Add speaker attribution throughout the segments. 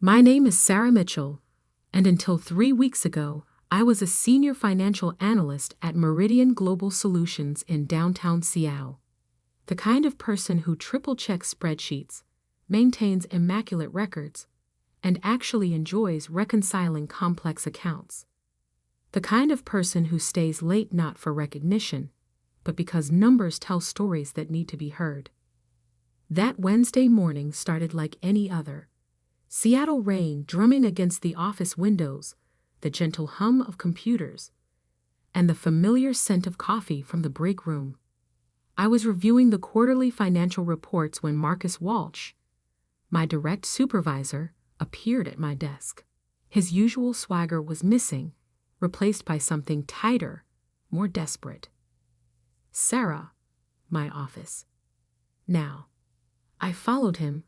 Speaker 1: My name is Sarah Mitchell, and until 3 weeks ago, I was a senior financial analyst at Meridian Global Solutions in downtown Seattle. The kind of person who triple-checks spreadsheets, maintains immaculate records, and actually enjoys reconciling complex accounts. The kind of person who stays late not for recognition, but because numbers tell stories that need to be heard. That Wednesday morning started like any other. Seattle rain drumming against the office windows, the gentle hum of computers, and the familiar scent of coffee from the break room. I was reviewing the quarterly financial reports when Marcus Walsh, my direct supervisor, appeared at my desk. His usual swagger was missing, replaced by something tighter, more desperate. Sarah, my office. Now, I followed him,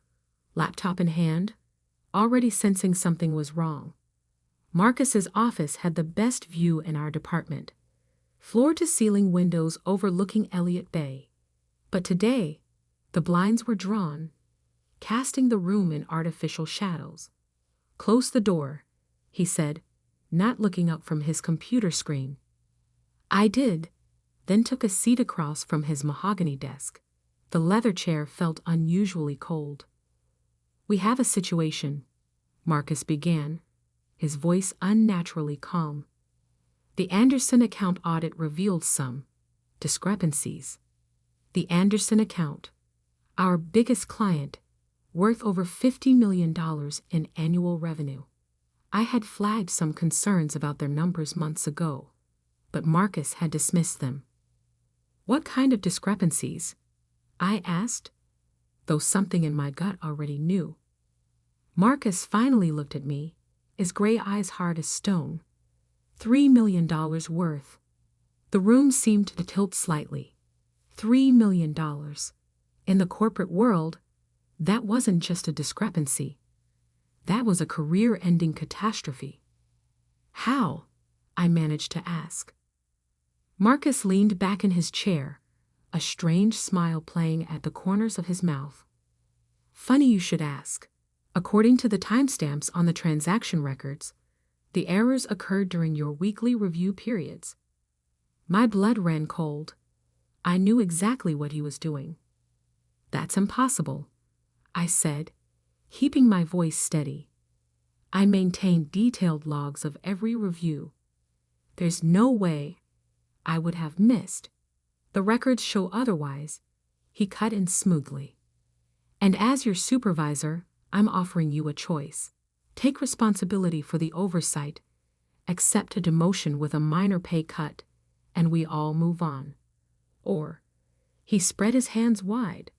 Speaker 1: laptop in hand, already sensing something was wrong. Marcus's office had the best view in our department, floor-to-ceiling windows overlooking Elliott Bay. But today, the blinds were drawn, casting the room in artificial shadows. "Close the door," he said, not looking up from his computer screen. I did, then took a seat across from his mahogany desk. The leather chair felt unusually cold. "We have a situation," Marcus began, his voice unnaturally calm. "The Anderson account audit revealed some discrepancies. The Anderson account, our biggest client, worth over $50 million in annual revenue. I had flagged some concerns about their numbers months ago, but Marcus had dismissed them." "What kind of discrepancies?" I asked, though something in my gut already knew. Marcus finally looked at me, his gray eyes hard as stone. $3 million worth. The room seemed to tilt slightly. $3 million. In the corporate world, that wasn't just a discrepancy. That was a career-ending catastrophe. "How?" I managed to ask. Marcus leaned back in his chair, a strange smile playing at the corners of his mouth. "Funny you should ask. According to the timestamps on the transaction records, the errors occurred during your weekly review periods." My blood ran cold. I knew exactly what he was doing. "That's impossible," I said, keeping my voice steady. "I maintain detailed logs of every review. There's no way I would have missed. The records show otherwise," he cut in smoothly. "And as your supervisor, I'm offering you a choice. Take responsibility for the oversight, accept a demotion with a minor pay cut, and we all move on. Or," he spread his hands wide,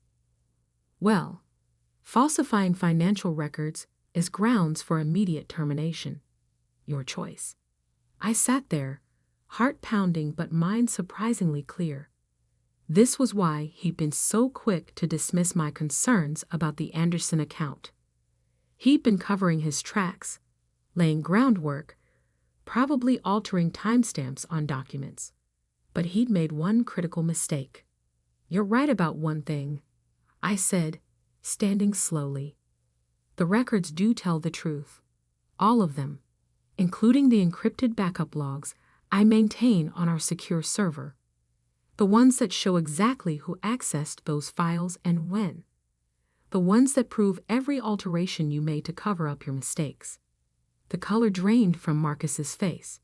Speaker 1: "well, falsifying financial records is grounds for immediate termination. Your choice." I sat there, heart pounding but mind surprisingly clear. This was why he'd been so quick to dismiss my concerns about the Anderson account. He'd been covering his tracks, laying groundwork, probably altering timestamps on documents. But he'd made one critical mistake. "You're right about one thing," I said, standing slowly. "The records do tell the truth. All of them, including the encrypted backup logs I maintain on our secure server. The ones that show exactly who accessed those files and when. The ones that prove every alteration you made to cover up your mistakes." The color drained from Marcus's face.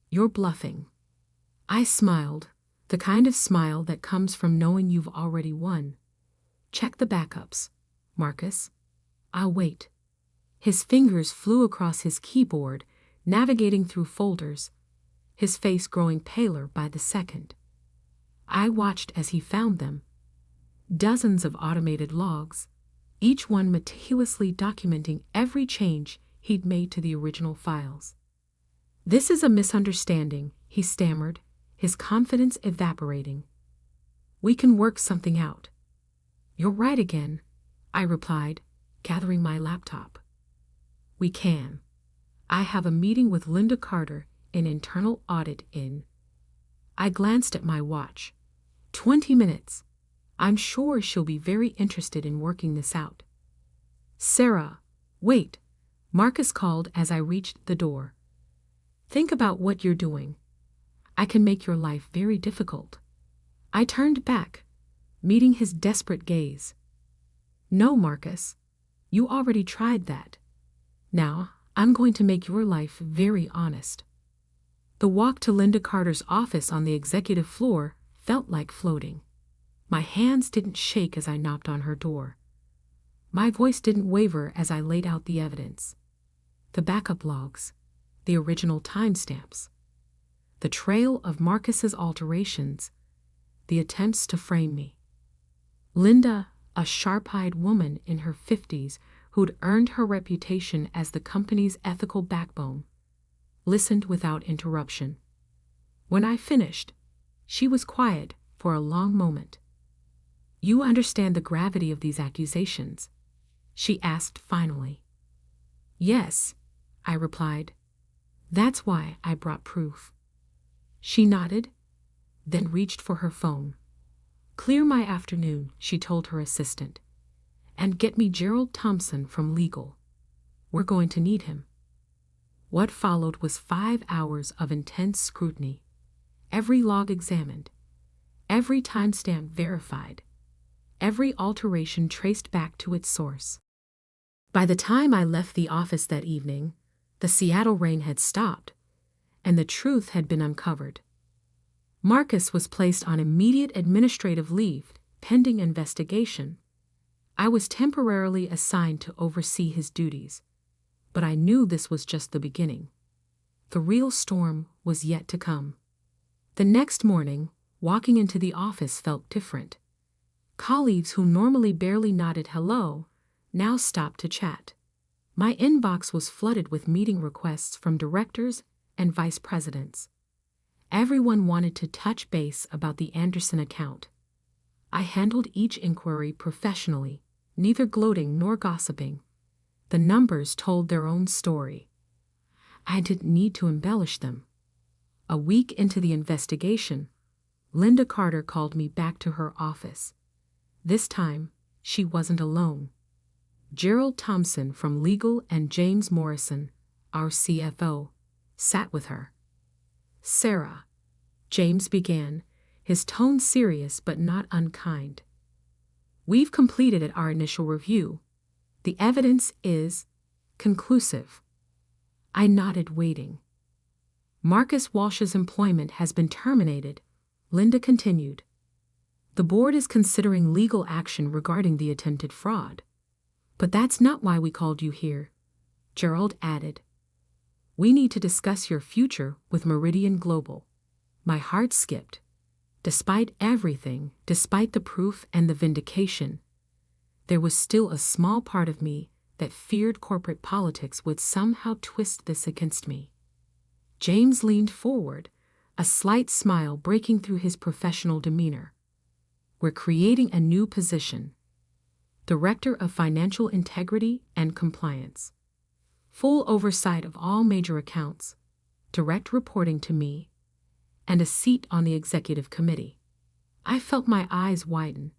Speaker 1: "You're bluffing." I smiled, the kind of smile that comes from knowing you've already won. "Check the backups, Marcus. I'll wait." His fingers flew across his keyboard, navigating through folders, his face growing paler by the second. I watched as he found them. Dozens of automated logs, each one meticulously documenting every change he'd made to the original files. "This is a misunderstanding," he stammered, his confidence evaporating. "We can work something out." "You're right again," I replied, gathering my laptop. "We can. I have a meeting with Linda Carter in internal audit in—" I glanced at my watch. 20 minutes. I'm sure she'll be very interested in working this out. "Sarah, wait," Marcus called as I reached the door. Think about what you're doing. I can make your life very difficult. I turned back, meeting his desperate gaze. No, Marcus. You already tried that. Now, I'm going to make your life very honest. The walk to Linda Carter's office on the executive floor felt like floating. My hands didn't shake as I knocked on her door. My voice didn't waver as I laid out the evidence. The backup logs, the original timestamps, the trail of Marcus's alterations, the attempts to frame me. Linda, a sharp-eyed woman in her 50s who'd earned her reputation as the company's ethical backbone, listened without interruption. When I finished, she was quiet for a long moment. You understand the gravity of these accusations? She asked finally. Yes, I replied. That's why I brought proof. She nodded, then reached for her phone. Clear my afternoon, she told her assistant, and get me Gerald Thompson from legal. We're going to need him. What followed was 5 hours of intense scrutiny, every log examined, every timestamp verified, every alteration traced back to its source. By the time I left the office that evening, the Seattle rain had stopped, and the truth had been uncovered. Marcus was placed on immediate administrative leave, pending investigation. I was temporarily assigned to oversee his duties, but I knew this was just the beginning. The real storm was yet to come. The next morning, walking into the office felt different. Colleagues who normally barely nodded hello now stopped to chat. My inbox was flooded with meeting requests from directors and vice presidents. Everyone wanted to touch base about the Anderson account. I handled each inquiry professionally, neither gloating nor gossiping. The numbers told their own story. I didn't need to embellish them. A week into the investigation, Linda Carter called me back to her office. This time, she wasn't alone. Gerald Thompson from legal and James Morrison, our CFO, sat with her. Sarah, James began, his tone serious but not unkind. We've completed our initial review. The evidence is conclusive. I nodded, waiting. Marcus Walsh's employment has been terminated, Linda continued. The board is considering legal action regarding the attempted fraud. But that's not why we called you here, Gerald added. We need to discuss your future with Meridian Global. My heart skipped. Despite everything, despite the proof and the vindication, there was still a small part of me that feared corporate politics would somehow twist this against me. James leaned forward, a slight smile breaking through his professional demeanor. We're creating a new position, Director of Financial Integrity and Compliance. Full oversight of all major accounts, direct reporting to me, and a seat on the executive committee. I felt my eyes widen.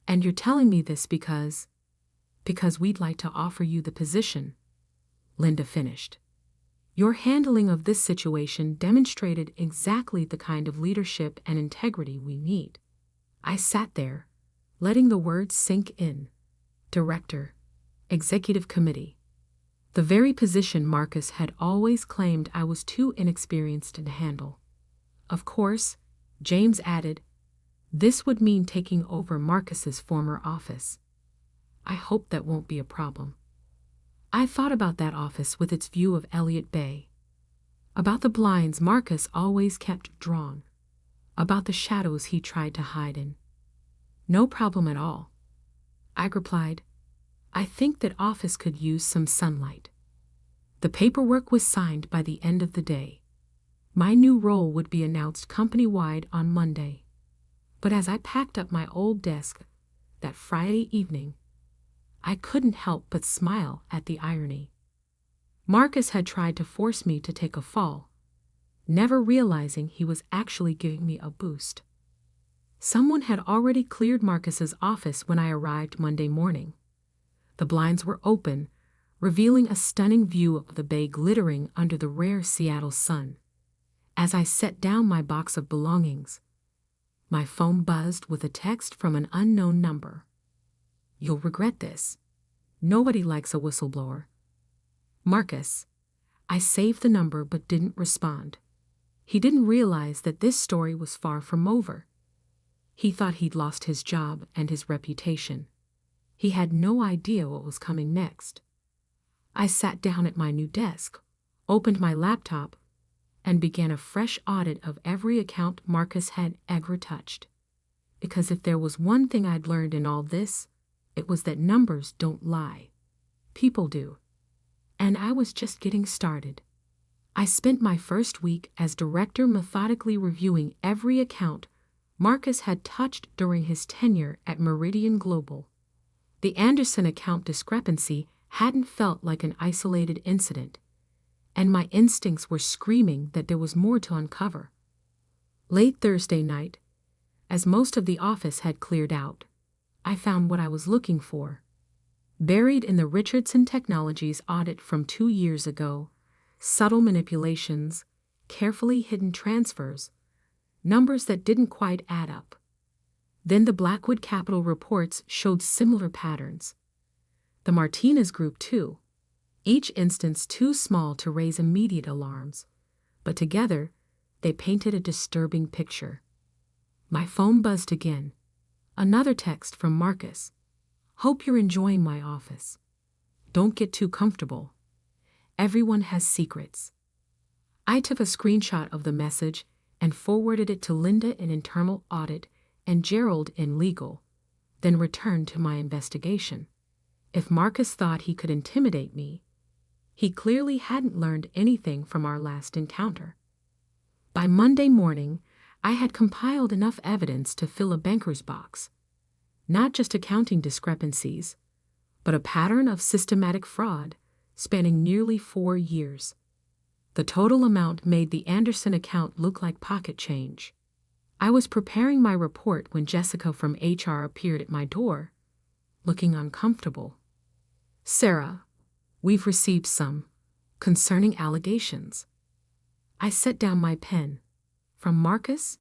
Speaker 1: And you're telling me this because we'd like to offer you the position, Linda finished. Your handling of this situation demonstrated exactly the kind of leadership and integrity we need. I sat there, letting the words sink in. Director, Executive Committee. The very position Marcus had always claimed I was too inexperienced to handle. Of course, James added, this would mean taking over Marcus's former office. I hope that won't be a problem. I thought about that office with its view of Elliott Bay, about the blinds Marcus always kept drawn, about the shadows he tried to hide in. No problem at all, I replied. I think that office could use some sunlight. The paperwork was signed by the end of the day. My new role would be announced company-wide on Monday. But as I packed up my old desk that Friday evening, I couldn't help but smile at the irony. Marcus had tried to force me to take a fall, never realizing he was actually giving me a boost. Someone had already cleared Marcus's office when I arrived Monday morning. The blinds were open, revealing a stunning view of the bay glittering under the rare Seattle sun. As I set down my box of belongings, my phone buzzed with a text from an unknown number. "You'll regret this. Nobody likes a whistleblower. Marcus." I saved the number but didn't respond. He didn't realize that this story was far from over. He thought he'd lost his job and his reputation. He had no idea what was coming next. I sat down at my new desk, opened my laptop, and began a fresh audit of every account Marcus had ever touched. Because if there was one thing I'd learned in all this, it was that numbers don't lie. People do. And I was just getting started. I spent my first week as director methodically reviewing every account Marcus had touched during his tenure at Meridian Global. The Anderson account discrepancy hadn't felt like an isolated incident, and my instincts were screaming that there was more to uncover. Late Thursday night, as most of the office had cleared out, I found what I was looking for. Buried in the Richardson Technologies audit from 2 years ago, subtle manipulations, carefully hidden transfers, numbers that didn't quite add up. Then the Blackwood Capital reports showed similar patterns. The Martinez Group too, each instance too small to raise immediate alarms, but together they painted a disturbing picture. My phone buzzed again. Another text from Marcus. "Hope you're enjoying my office. Don't get too comfortable. Everyone has secrets." I took a screenshot of the message and forwarded it to Linda in internal audit and Gerald in legal, then returned to my investigation. If Marcus thought he could intimidate me, he clearly hadn't learned anything from our last encounter. By Monday morning, I had compiled enough evidence to fill a banker's box. Not just accounting discrepancies, but a pattern of systematic fraud spanning nearly 4 years. The total amount made the Anderson account look like pocket change. I was preparing my report when Jessica from HR appeared at my door, looking uncomfortable. "Sarah, we've received some concerning allegations." I set down my pen. "From Marcus?"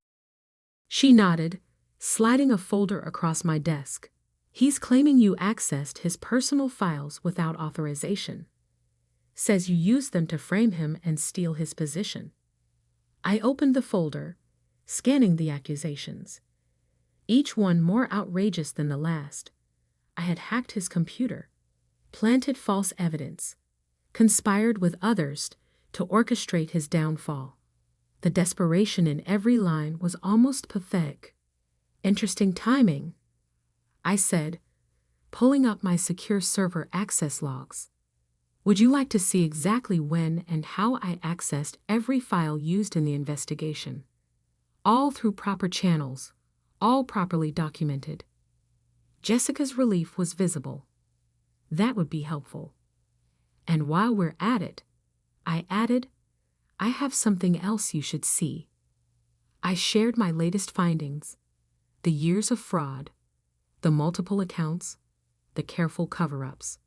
Speaker 1: She nodded, sliding a folder across my desk. "He's claiming you accessed his personal files without authorization. Says you used them to frame him and steal his position." I opened the folder, scanning the accusations. Each one more outrageous than the last. I had hacked his computer, planted false evidence, conspired with others to orchestrate his downfall. The desperation in every line was almost pathetic. "Interesting timing," I said, pulling up my secure server access logs. "Would you like to see exactly when and how I accessed every file used in the investigation? All through proper channels, all properly documented." Jessica's relief was visible. "That would be helpful. And while we're at it," I added, "I have something else you should see." I shared my latest findings. The years of fraud, the multiple accounts, the careful cover-ups.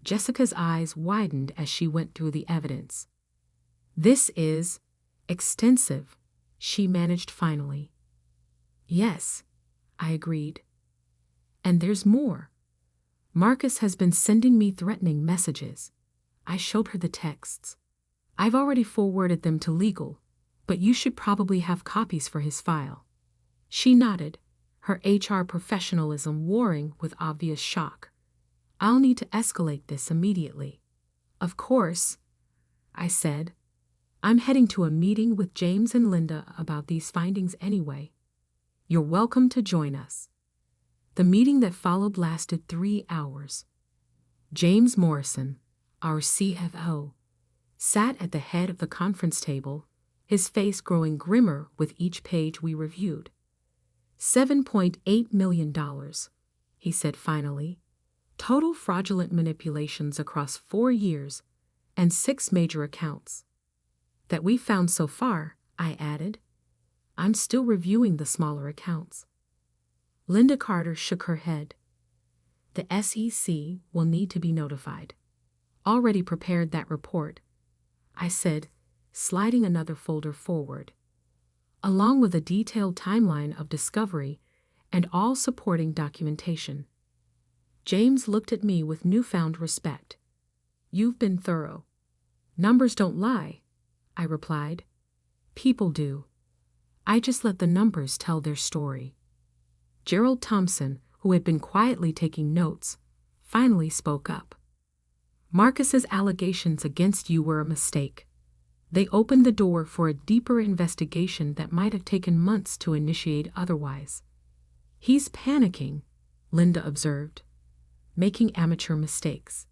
Speaker 1: Jessica's eyes widened as she went through the evidence. "This is extensive," she managed finally. "Yes," I agreed. "And there's more. Marcus has been sending me threatening messages." I showed her the texts. "I've already forwarded them to legal, but you should probably have copies for his file." She nodded, her HR professionalism warring with obvious shock. "I'll need to escalate this immediately." "Of course," I said. "I'm heading to a meeting with James and Linda about these findings anyway. You're welcome to join us." The meeting that followed lasted 3 hours. James Morrison, our CFO, sat at the head of the conference table, his face growing grimmer with each page we reviewed. $7.8 million, he said finally. Total fraudulent manipulations across 4 years and 6 major accounts. "That we found so far," I added. "I'm still reviewing the smaller accounts." Linda Carter shook her head. "The SEC will need to be notified." already prepared that report," I said, sliding another folder forward, along with a detailed timeline of discovery and all supporting documentation. James looked at me with newfound respect. "You've been thorough." "Numbers don't lie," I replied. "People do. I just let the numbers tell their story." Gerald Thompson, who had been quietly taking notes, finally spoke up. "Marcus's allegations against you were a mistake. They opened the door for a deeper investigation that might have taken months to initiate otherwise." "He's panicking," Linda observed, "making amateur mistakes."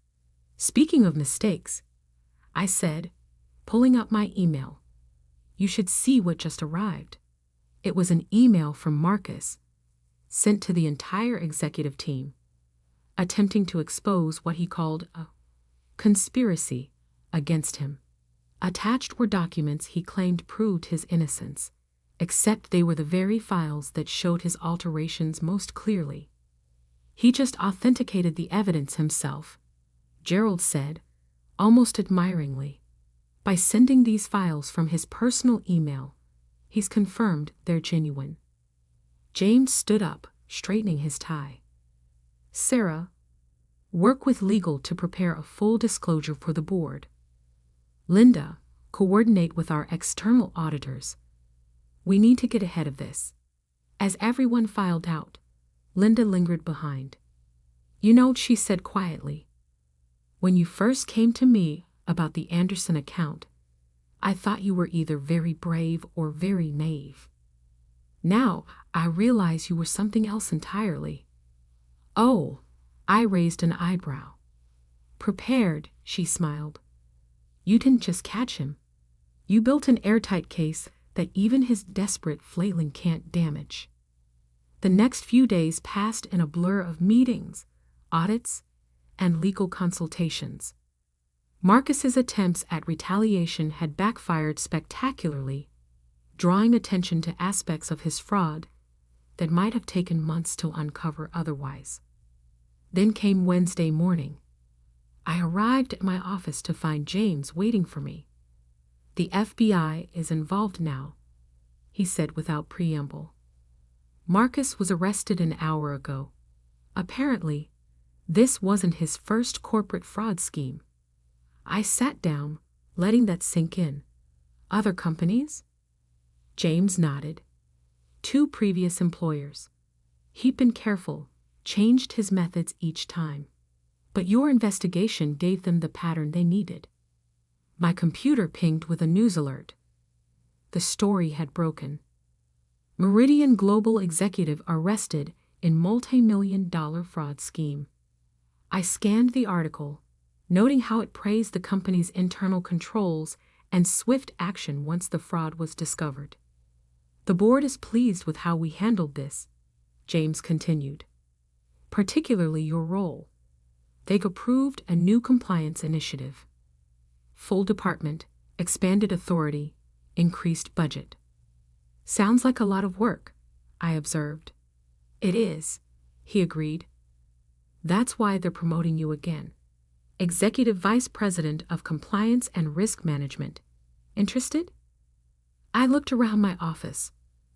Speaker 1: "Speaking of mistakes," I said, pulling up my email, "you should see what just arrived." It was an email from Marcus, sent to the entire executive team, attempting to expose what he called a conspiracy against him. Attached were documents he claimed proved his innocence, except they were the very files that showed his alterations most clearly. "He just authenticated the evidence himself," Gerald said, almost admiringly. "By sending these files from his personal email, he's confirmed they're genuine." James stood up, straightening his tie. "Sarah, work with legal to prepare a full disclosure for the board. Linda, coordinate with our external auditors. We need to get ahead of this." As everyone filed out, Linda lingered behind. "You know," she said quietly, "when you first came to me about the Anderson account, I thought you were either very brave or very naive. Now I realize you were something else entirely." "Oh," I raised an eyebrow. "Prepared," she smiled. "You didn't just catch him. You built an airtight case that even his desperate flailing can't damage." The next few days passed in a blur of meetings, audits, and legal consultations. Marcus's attempts at retaliation had backfired spectacularly, drawing attention to aspects of his fraud that might have taken months to uncover otherwise. Then came Wednesday morning. I arrived at my office to find James waiting for me. "The FBI is involved now," he said without preamble. "Marcus was arrested an hour ago. Apparently, this wasn't his first corporate fraud scheme." I sat down, letting that sink in. "Other companies?" James nodded. "2 previous employers. He'd been careful, changed his methods each time. But your investigation gave them the pattern they needed." My computer pinged with a news alert. The story had broken. Meridian Global executive arrested in multi-million-dollar fraud scheme. I scanned the article, noting how it praised the company's internal controls and swift action once the fraud was discovered. "The board is pleased with how we handled this," James continued. "Particularly your role. They've approved a new compliance initiative. Full department, expanded authority, increased budget." "Sounds like a lot of work," I observed. "It is," he agreed. "That's why they're promoting you again. Executive Vice President of Compliance and Risk Management. Interested?" I looked around my office,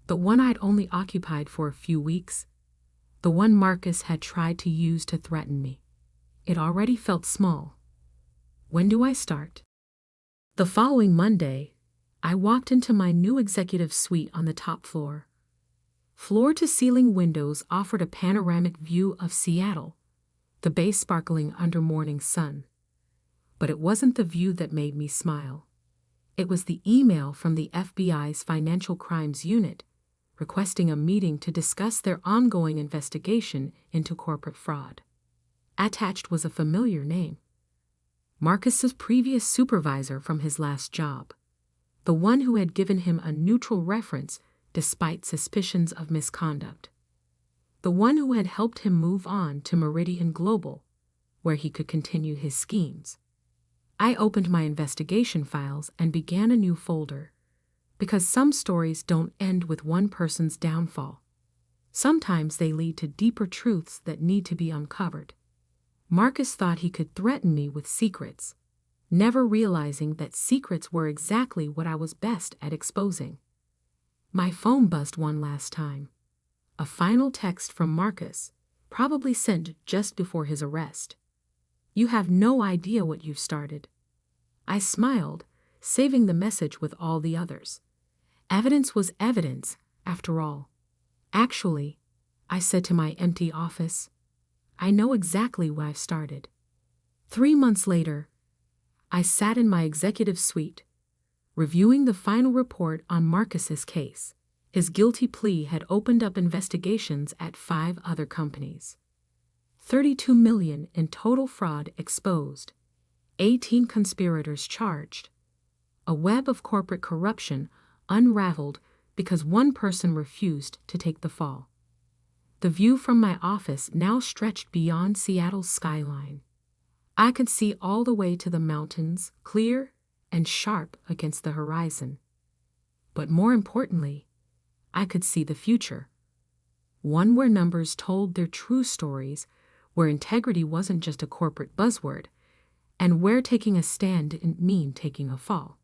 Speaker 1: the one I'd only occupied for a few weeks, the one Marcus had tried to use to threaten me. It already felt small. "When do I start?" The following Monday, I walked into my new executive suite on the top floor. Floor-to-ceiling windows offered a panoramic view of Seattle, the bay sparkling under morning sun. But it wasn't the view that made me smile. It was the email from the FBI's Financial Crimes Unit requesting a meeting to discuss their ongoing investigation into corporate fraud. Attached was a familiar name. Marcus's previous supervisor from his last job, the one who had given him a neutral reference despite suspicions of misconduct, the one who had helped him move on to Meridian Global, where he could continue his schemes. I opened my investigation files and began a new folder, because some stories don't end with one person's downfall. Sometimes they lead to deeper truths that need to be uncovered. Marcus thought he could threaten me with secrets, never realizing that secrets were exactly what I was best at exposing. My phone buzzed one last time. A final text from Marcus, probably sent just before his arrest. "You have no idea what you've started." I smiled, saving the message with all the others. Evidence was evidence, after all. "Actually," I said to my empty office, "I know exactly what I've started." 3 months later, I sat in my executive suite, reviewing the final report on Marcus's case. His guilty plea had opened up investigations at 5 other companies. 32 million in total fraud exposed, 18 conspirators charged, a web of corporate corruption unraveled because one person refused to take the fall. The view from my office now stretched beyond Seattle's skyline. I could see all the way to the mountains, clear and sharp against the horizon. But more importantly, I could see the future. One where numbers told their true stories, where integrity wasn't just a corporate buzzword, and where taking a stand didn't mean taking a fall.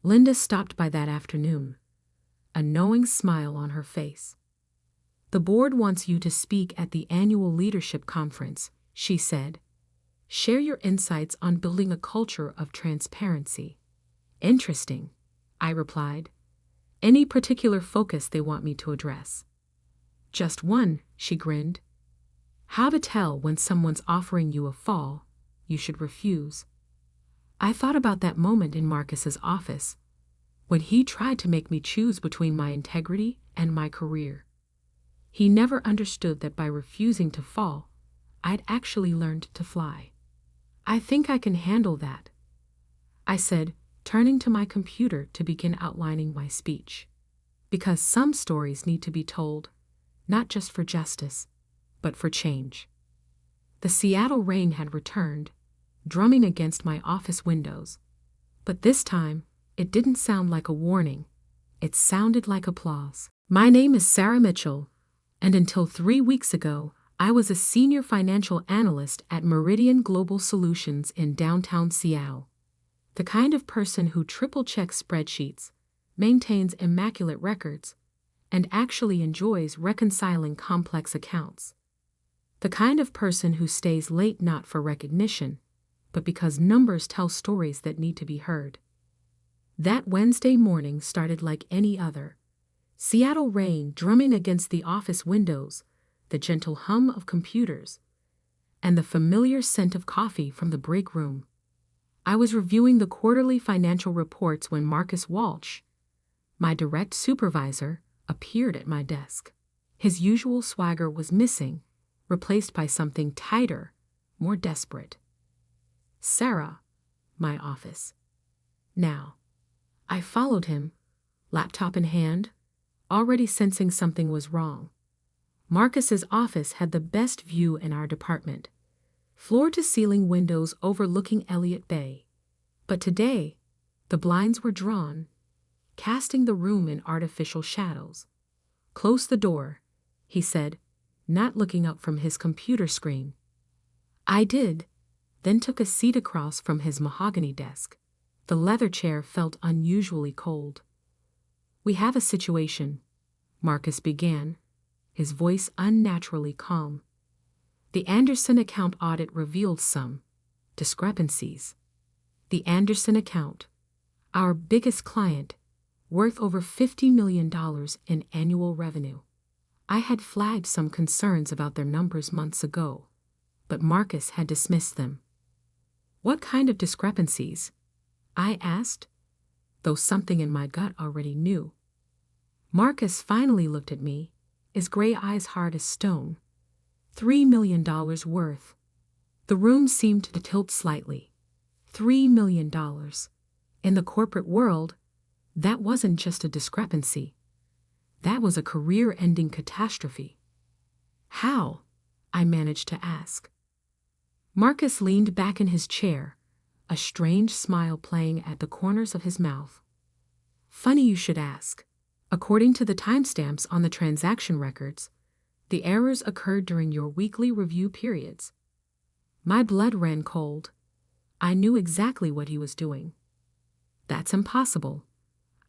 Speaker 1: Linda stopped by that afternoon, a knowing smile on her face. "The board wants you to speak at the annual leadership conference," she said. "Share your insights on building a culture of transparency." "Interesting," I replied. "Any particular focus they want me to address?" "Just one," she grinned. "How to tell when someone's offering you a fall you should refuse." I thought about that moment in Marcus's office, when he tried to make me choose between my integrity and my career. He never understood that by refusing to fall, I'd actually learned to fly. "I think I can handle that," I said, turning to my computer to begin outlining my speech. Because some stories need to be told, not just for justice, but for change. The Seattle rain had returned, drumming against my office windows. But this time, it didn't sound like a warning. It sounded like applause. "My name is Sarah Mitchell, and until 3 weeks ago, I was a senior financial analyst at Meridian Global Solutions in downtown Seattle. The kind of person who triple-checks spreadsheets, maintains immaculate records, and actually enjoys reconciling complex accounts. The kind of person who stays late not for recognition, but because numbers tell stories that need to be heard." That Wednesday morning started like any other. Seattle rain drumming against the office windows, the gentle hum of computers, and the familiar scent of coffee from the break room. I was reviewing the quarterly financial reports when Marcus Walsh, my direct supervisor, appeared at my desk. His usual swagger was missing, replaced by something tighter, more desperate. "Sarah," my office. Now, I followed him, laptop in hand, already sensing something was wrong. Marcus's office had the best view in our department, floor-to-ceiling windows overlooking Elliott Bay. But today, the blinds were drawn, casting the room in artificial shadows. "Close the door," he said, not looking up from his computer screen. I did, then took a seat across from his mahogany desk. The leather chair felt unusually cold. "We have a situation," Marcus began, his voice unnaturally calm. "The Anderson account audit revealed some discrepancies. The Anderson account, our biggest client, worth over $50 million in annual revenue. I had flagged some concerns about their numbers months ago, but Marcus had dismissed them." "What kind of discrepancies?" I asked, though something in my gut already knew. Marcus finally looked at me, his gray eyes hard as stone. $3 million worth. The room seemed to tilt slightly. $3 million. In the corporate world, that wasn't just a discrepancy. That was a career-ending catastrophe. "How?" I managed to ask. Marcus leaned back in his chair, a strange smile playing at the corners of his mouth. "Funny you should ask. According to the timestamps on the transaction records, the errors occurred during your weekly review periods. My blood ran cold. I knew exactly what he was doing. That's impossible,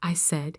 Speaker 1: I said,